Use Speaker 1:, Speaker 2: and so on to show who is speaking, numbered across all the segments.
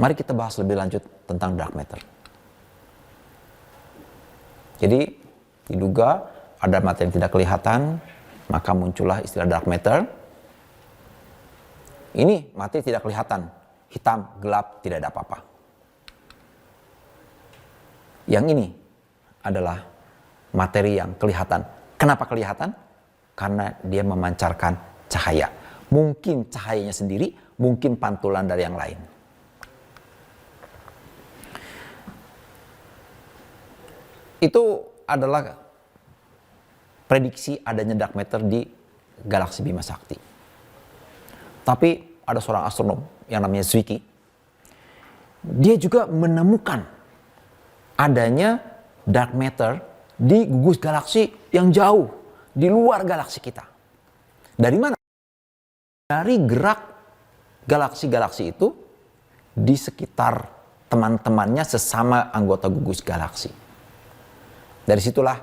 Speaker 1: Mari kita bahas lebih lanjut tentang dark matter. Jadi diduga ada materi yang tidak kelihatan, maka muncullah istilah dark matter. Ini materi tidak kelihatan, hitam, gelap, tidak ada apa-apa. Yang ini adalah materi yang kelihatan. Kenapa kelihatan? Karena dia memancarkan cahaya. Mungkin cahayanya sendiri, mungkin pantulan dari yang lain. Itu adalah prediksi adanya dark matter di galaksi Bima Sakti. Tapi ada seorang astronom yang namanya Zwicky. Dia juga menemukan adanya dark matter di gugus galaksi yang jauh, di luar galaksi kita. Dari mana? Dari gerak galaksi-galaksi itu di sekitar teman-temannya sesama anggota gugus galaksi. Dari situlah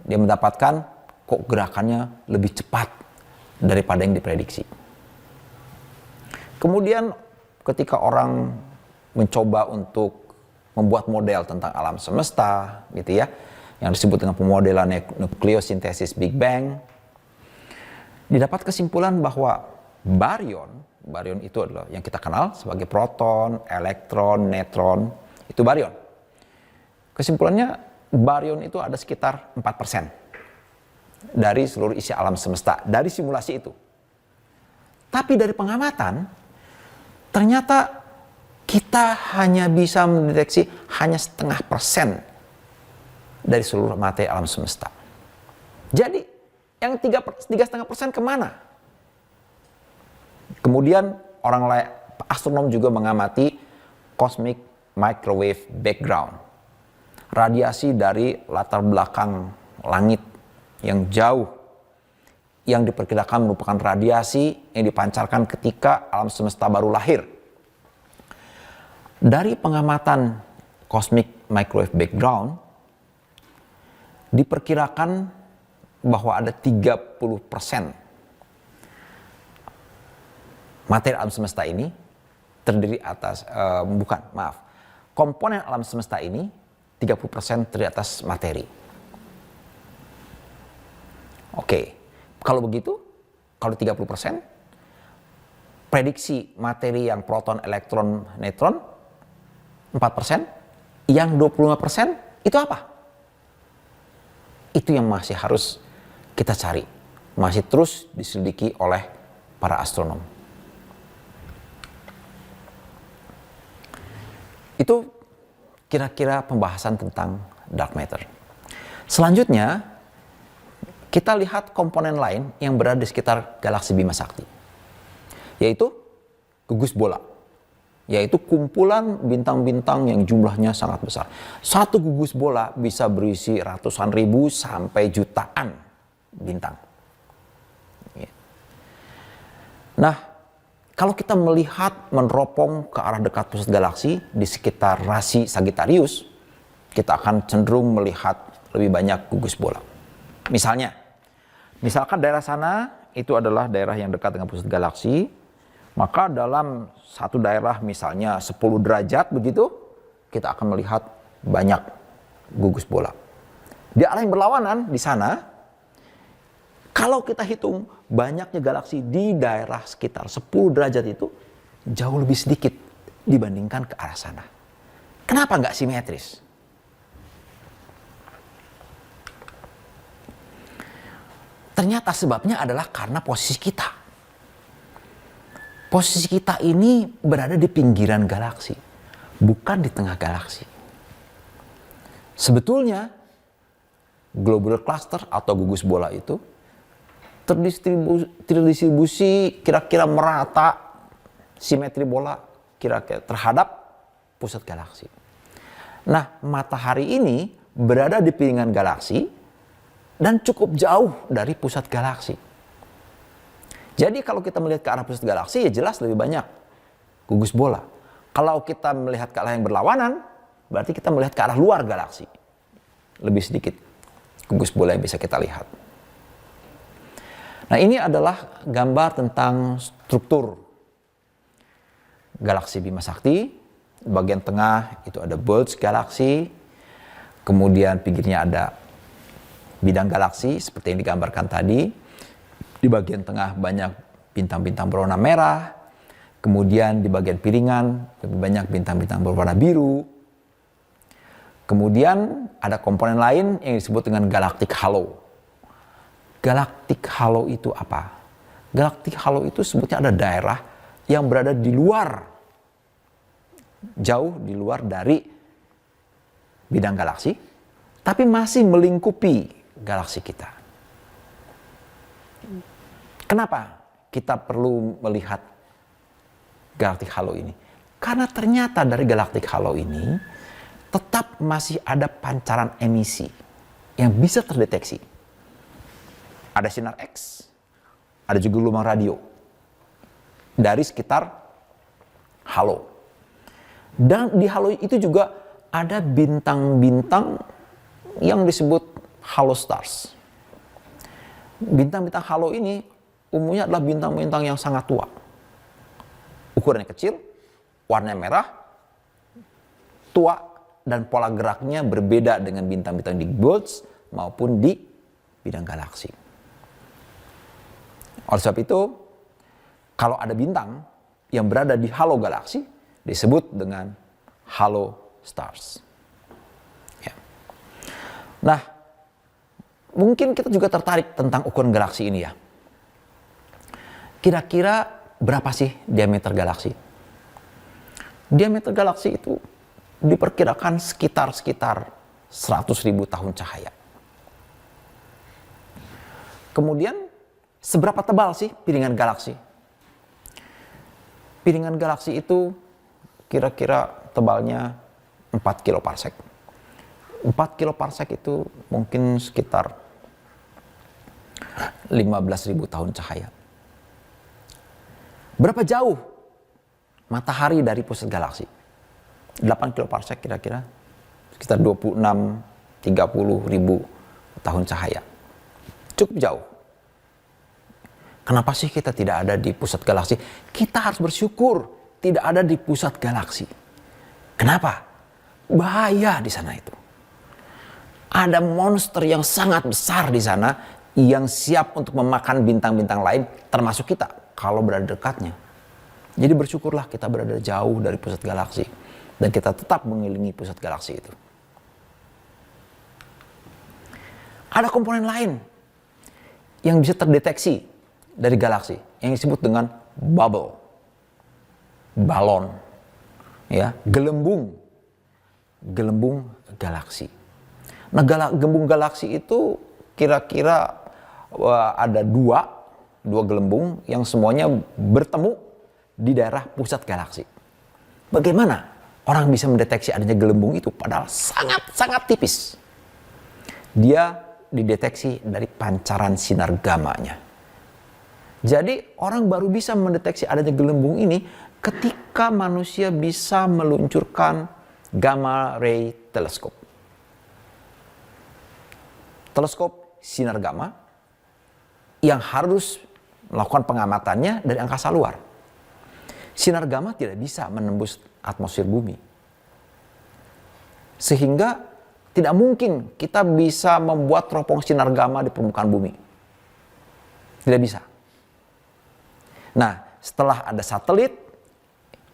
Speaker 1: dia mendapatkan kok gerakannya lebih cepat daripada yang diprediksi. Kemudian ketika orang mencoba untuk membuat model tentang alam semesta gitu ya, yang disebut dengan pemodelan nukleosintesis Big Bang, didapat kesimpulan bahwa baryon itu adalah yang kita kenal sebagai proton, elektron, neutron, itu baryon. Kesimpulannya baryon itu ada sekitar 4% dari seluruh isi alam semesta, dari simulasi itu. Tapi dari pengamatan, ternyata kita hanya bisa mendeteksi hanya 0,5% dari seluruh materi alam semesta. Jadi, yang 3,5% kemana? Kemudian astronom juga mengamati cosmic microwave background. Radiasi dari latar belakang langit yang jauh, yang diperkirakan merupakan radiasi yang dipancarkan ketika alam semesta baru lahir. Dari pengamatan cosmic microwave background, diperkirakan bahwa ada 30% materi alam semesta ini terdiri atas, komponen alam semesta ini 30% terdiri atas materi. Oke, kalau begitu, kalau 30%, prediksi materi yang proton, elektron, neutron 4%, yang 25% itu apa? Itu yang masih harus kita cari, masih terus diselidiki oleh para astronom. Itu kira-kira pembahasan tentang dark matter. Selanjutnya, kita lihat komponen lain yang berada di sekitar galaksi Bima Sakti, yaitu gugus bola, yaitu kumpulan bintang-bintang yang jumlahnya sangat besar. Satu gugus bola bisa berisi ratusan ribu sampai jutaan bintang. Nah, kalau kita melihat meneropong ke arah dekat pusat galaksi di sekitar rasi Sagittarius, kita akan cenderung melihat lebih banyak gugus bola. Misalkan daerah sana itu adalah daerah yang dekat dengan pusat galaksi, maka dalam satu daerah misalnya 10 derajat begitu, kita akan melihat banyak gugus bola. Di arah yang berlawanan di sana, kalau kita hitung banyaknya galaksi di daerah sekitar 10 derajat itu jauh lebih sedikit dibandingkan ke arah sana. Kenapa nggak simetris? Ternyata sebabnya adalah karena posisi kita. Posisi kita ini berada di pinggiran galaksi, bukan di tengah galaksi. Sebetulnya, globular cluster atau gugus bola itu terdistribusi kira-kira merata, simetri bola kira-kira terhadap pusat galaksi. Nah, matahari ini berada di piringan galaksi dan cukup jauh dari pusat galaksi. Jadi kalau kita melihat ke arah pusat galaksi, ya jelas lebih banyak gugus bola. Kalau kita melihat ke arah yang berlawanan, berarti kita melihat ke arah luar galaksi. Lebih sedikit gugus bola yang bisa kita lihat. Nah, ini adalah gambar tentang struktur galaksi Bima Sakti bagian tengah itu ada bulge galaksi, kemudian pinggirnya ada bidang galaksi seperti yang digambarkan tadi. Di bagian tengah banyak bintang-bintang berwarna merah, kemudian di bagian piringan lebih banyak bintang-bintang berwarna biru. Kemudian ada komponen lain yang disebut dengan galactic halo. Galactic halo itu apa? Galactic halo itu sebutnya ada daerah yang berada di luar, jauh di luar dari bidang galaksi, tapi masih melingkupi galaksi kita. Kenapa kita perlu melihat galactic halo ini? Karena ternyata dari galactic halo ini tetap masih ada pancaran emisi yang bisa terdeteksi. Ada sinar X, ada juga gelombang radio dari sekitar halo. Dan di halo itu juga ada bintang-bintang yang disebut halo stars. Bintang-bintang halo ini umumnya adalah bintang-bintang yang sangat tua. Ukurannya kecil, warnanya merah, tua, dan pola geraknya berbeda dengan bintang-bintang di bulge maupun di bidang galaksi. Oleh sebab itu, kalau ada bintang yang berada di halo galaksi, disebut dengan halo stars. Ya. Nah, mungkin kita juga tertarik tentang ukuran galaksi ini ya. Kira-kira berapa sih diameter galaksi? Diameter galaksi itu diperkirakan sekitar 100.000 tahun cahaya. Kemudian, seberapa tebal sih piringan galaksi? Piringan galaksi itu kira-kira tebalnya 4 kiloparsec. 4 kiloparsec itu mungkin sekitar 15.000 tahun cahaya. Berapa jauh matahari dari pusat galaksi? 8 kiloparsec kira-kira sekitar 26-30 ribu tahun cahaya. Cukup jauh. Kenapa sih kita tidak ada di pusat galaksi? Kita harus bersyukur tidak ada di pusat galaksi. Kenapa? Bahaya di sana itu. Ada monster yang sangat besar di sana yang siap untuk memakan bintang-bintang lain termasuk kita kalau berada dekatnya. Jadi bersyukurlah kita berada jauh dari pusat galaksi dan kita tetap mengelilingi pusat galaksi itu. Ada komponen lain yang bisa terdeteksi dari galaksi yang disebut dengan bubble, balon, ya, gelembung galaksi. Nah, gelembung galaksi itu kira-kira ada dua gelembung yang semuanya bertemu di daerah pusat galaksi. Bagaimana orang bisa mendeteksi adanya gelembung itu padahal sangat tipis? Dia dideteksi dari pancaran sinar gamanya. Jadi orang baru bisa mendeteksi adanya gelembung ini ketika manusia bisa meluncurkan gamma ray teleskop. Teleskop sinar gamma yang harus melakukan pengamatannya dari angkasa luar. Sinar gamma tidak bisa menembus atmosfer bumi. Sehingga tidak mungkin kita bisa membuat teropong sinar gamma di permukaan bumi. Tidak bisa. Nah, setelah ada satelit,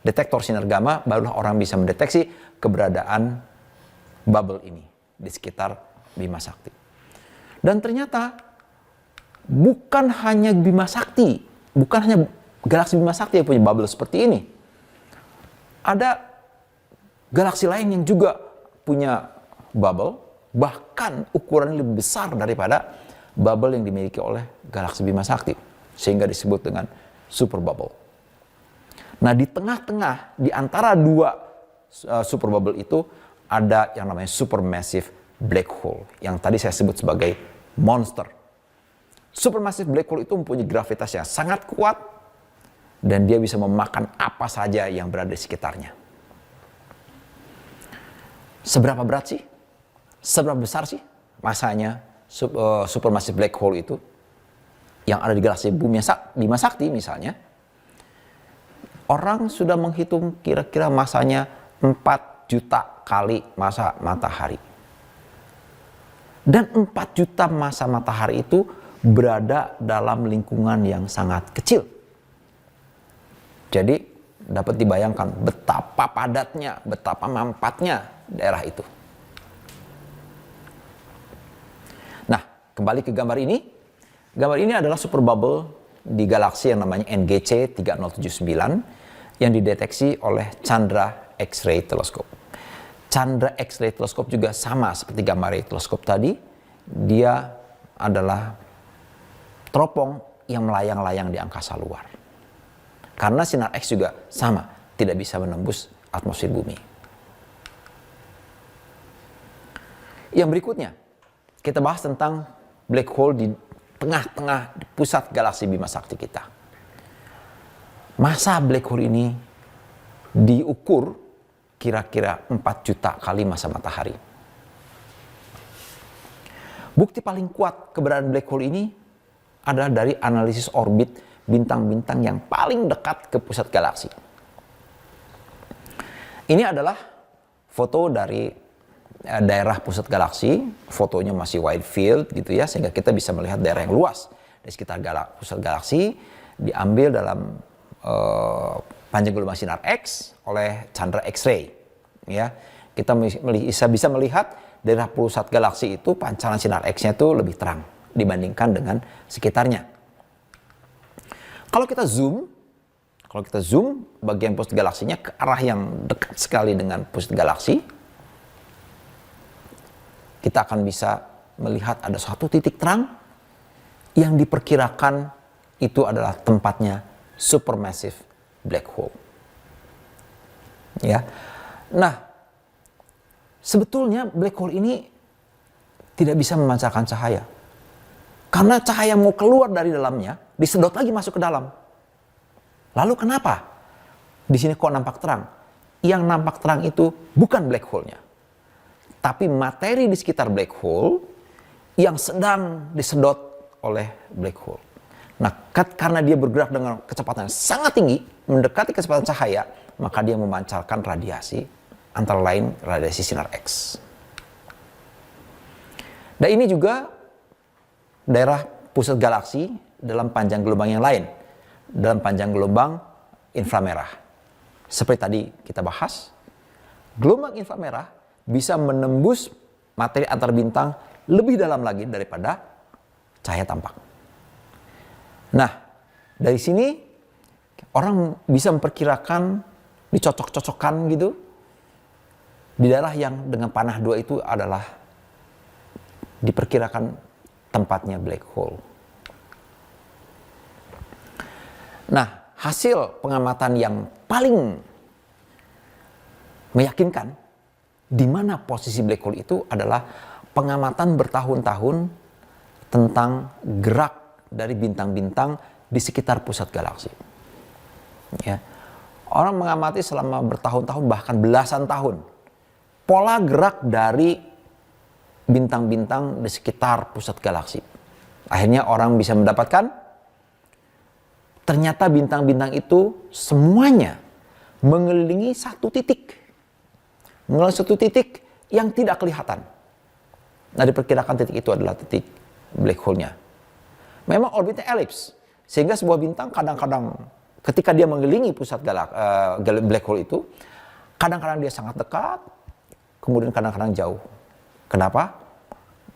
Speaker 1: detektor sinar gamma, barulah orang bisa mendeteksi keberadaan bubble ini di sekitar Bima Sakti. Dan ternyata bukan hanya Bima Sakti, bukan hanya galaksi Bima Sakti yang punya bubble seperti ini. Ada galaksi lain yang juga punya bubble, bahkan ukurannya lebih besar daripada bubble yang dimiliki oleh galaksi Bima Sakti, sehingga disebut dengan super bubble. Nah, di tengah-tengah, di antara dua super bubble itu, ada yang namanya supermassive black hole, yang tadi saya sebut sebagai monster. Supermassive black hole itu mempunyai gravitas yang sangat kuat, dan dia bisa memakan apa saja yang berada di sekitarnya. Seberapa berat sih? Seberapa besar sih masanya supermassive black hole itu yang ada di galaksi Bima Sakti misalnya? Orang sudah menghitung kira-kira masanya 4 juta kali masa matahari. Dan 4 juta masa matahari itu berada dalam lingkungan yang sangat kecil. Jadi dapat dibayangkan betapa padatnya, betapa mampatnya daerah itu. Nah, kembali ke gambar ini. Gambar ini adalah super bubble di galaksi yang namanya NGC 3079 yang dideteksi oleh Chandra X-ray Telescope. Chandra X-ray Telescope juga sama seperti gamma ray teleskop tadi. Dia adalah teropong yang melayang-layang di angkasa luar. Karena sinar X juga sama, tidak bisa menembus atmosfer bumi. Yang berikutnya, kita bahas tentang black hole di tengah-tengah pusat galaksi Bima Sakti kita. Masa black hole ini diukur kira-kira 4 juta kali masa matahari. Bukti paling kuat keberadaan black hole ini adalah dari analisis orbit bintang-bintang yang paling dekat ke pusat galaksi. Ini adalah foto dari daerah pusat galaksi, fotonya masih wide field gitu ya, sehingga kita bisa melihat daerah yang luas di sekitar pusat galaksi, diambil dalam panjang gelombang sinar X oleh Chandra X-ray. Ya, kita bisa melihat daerah pusat galaksi itu pancaran sinar X-nya itu lebih terang dibandingkan dengan sekitarnya. Kalau kita zoom bagian pusat galaksinya ke arah yang dekat sekali dengan pusat galaksi, kita akan bisa melihat ada suatu titik terang yang diperkirakan itu adalah tempatnya supermassive black hole. Ya. Nah, sebetulnya black hole ini tidak bisa memancarkan cahaya. Karena cahaya mau keluar dari dalamnya, disedot lagi masuk ke dalam. Lalu kenapa? Di sini kok nampak terang? Yang nampak terang itu bukan black hole-nya, tapi materi di sekitar black hole yang sedang disedot oleh black hole. Nah, karena dia bergerak dengan kecepatan yang sangat tinggi, mendekati kecepatan cahaya, maka dia memancarkan radiasi, antara lain radiasi sinar X. Dan ini juga daerah pusat galaksi dalam panjang gelombang yang lain, dalam panjang gelombang inframerah. Seperti tadi kita bahas, gelombang inframerah bisa menembus materi antar bintang lebih dalam lagi daripada cahaya tampak. Nah, dari sini orang bisa memperkirakan, dicocok-cocokkan gitu, di daerah yang dengan panah 2 itu adalah diperkirakan tempatnya black hole. Nah, hasil pengamatan yang paling meyakinkan di mana posisi black hole itu adalah pengamatan bertahun-tahun tentang gerak dari bintang-bintang di sekitar pusat galaksi. Ya. Orang mengamati selama bertahun-tahun bahkan belasan tahun pola gerak dari bintang-bintang di sekitar pusat galaksi. Akhirnya orang bisa mendapatkan ternyata bintang-bintang itu semuanya mengelilingi satu titik. Mengelilingi satu titik yang tidak kelihatan. Nah, diperkirakan titik itu adalah titik black hole-nya. Memang orbitnya elips, sehingga sebuah bintang kadang-kadang ketika dia mengelilingi pusat black hole itu, kadang-kadang dia sangat dekat, kemudian kadang-kadang jauh. Kenapa?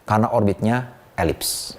Speaker 1: Karena orbitnya elips.